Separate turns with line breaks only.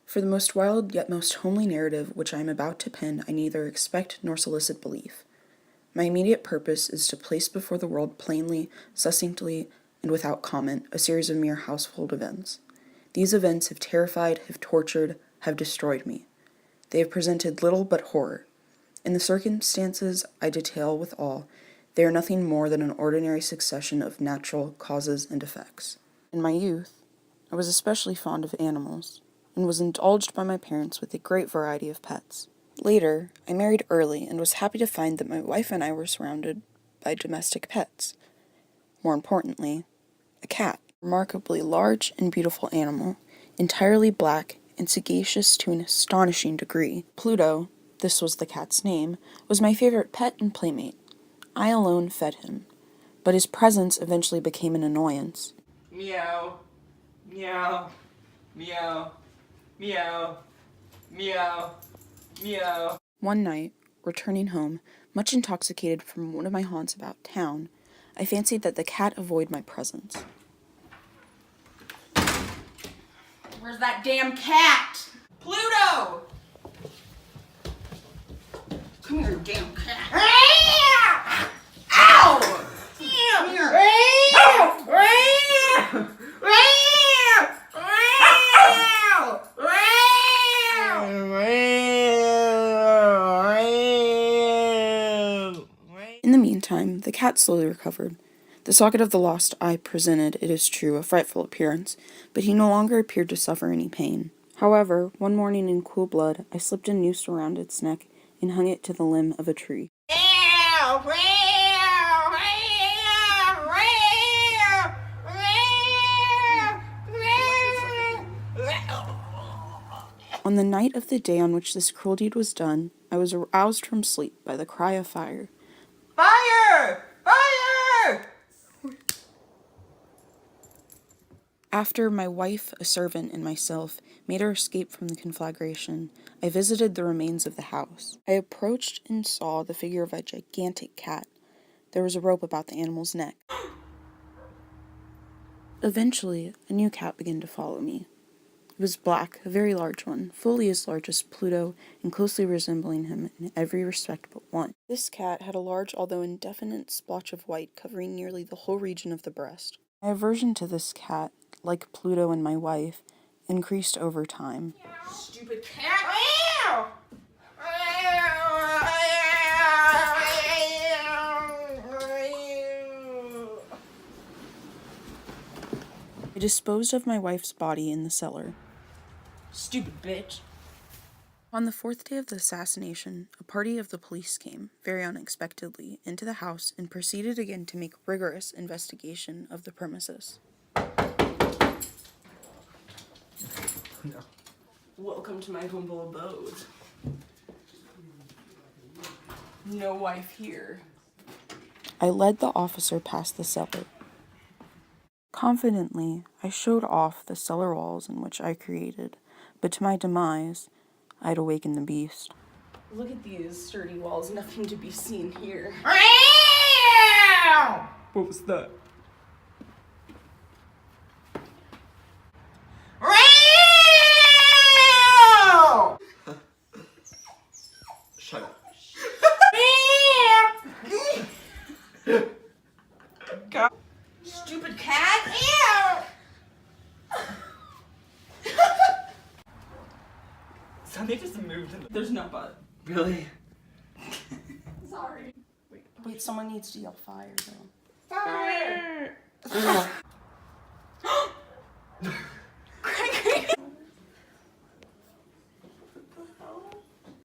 For the most wild yet most homely narrative which I am about to pen, I neither expect nor solicit belief. My immediate purpose is to place before the world plainly, succinctly, and without comment, a series of mere household events. These events have terrified, have tortured, have destroyed me. They have presented little but horror. In the circumstances I detail with awe, they are nothing more than an ordinary succession of natural causes and effects. In my youth, I was especially fond of animals, and was indulged by my parents with a great variety of pets. Later, I married early and was happy to find that my wife and I were surrounded by domestic pets. More importantly, a cat, a remarkably large and beautiful animal, entirely black and sagacious to an astonishing degree. Pluto, this was the cat's name, was my favorite pet and playmate. I alone fed him, but his presence eventually became an annoyance.
Meow, meow, meow, meow, meow, meow.
One night, returning home, much intoxicated from one of my haunts about town, I fancied that the cat avoided my presence.
Where's that damn cat? Pluto! Come here, you damn cat. Ow! Come here.
In the meantime, the cat slowly recovered. The socket of the lost eye presented, it is true, a frightful appearance, but he no longer appeared to suffer any pain. However, one morning in cool blood, I slipped a noose around its neck and hung it to the limb of a tree. On the night of the day on which this cruel deed was done, I was aroused from sleep by the cry of fire.
Fire! Fire!
After my wife, a servant, and myself made our escape from the conflagration, I visited the remains of the house. I approached and saw the figure of a gigantic cat. There was a rope about the animal's neck. Eventually, a new cat began to follow me. It was black, a very large one, fully as large as Pluto, and closely resembling him in every respect but one. This cat had a large, although indefinite, splotch of white covering nearly the whole region of the breast. My aversion to this cat, like Pluto and my wife, increased over time.
Stupid cat!
I disposed of my wife's body in the cellar.
Stupid bitch.
On the fourth day of the assassination, a party of the police came, very unexpectedly, into the house and proceeded again to make rigorous investigation of the premises.
No. Welcome to my humble abode. No wife here.
I led the officer past the cellar. Confidently, I showed off the cellar walls in which I created, but to my demise, I had awakened the beast.
Look at these sturdy walls, nothing to be seen here. What was that? Shut up. God. Stupid cat! Something just moved in the... There's no butt. Really?
Sorry. Wait, someone needs to yell fire, though.
Fire!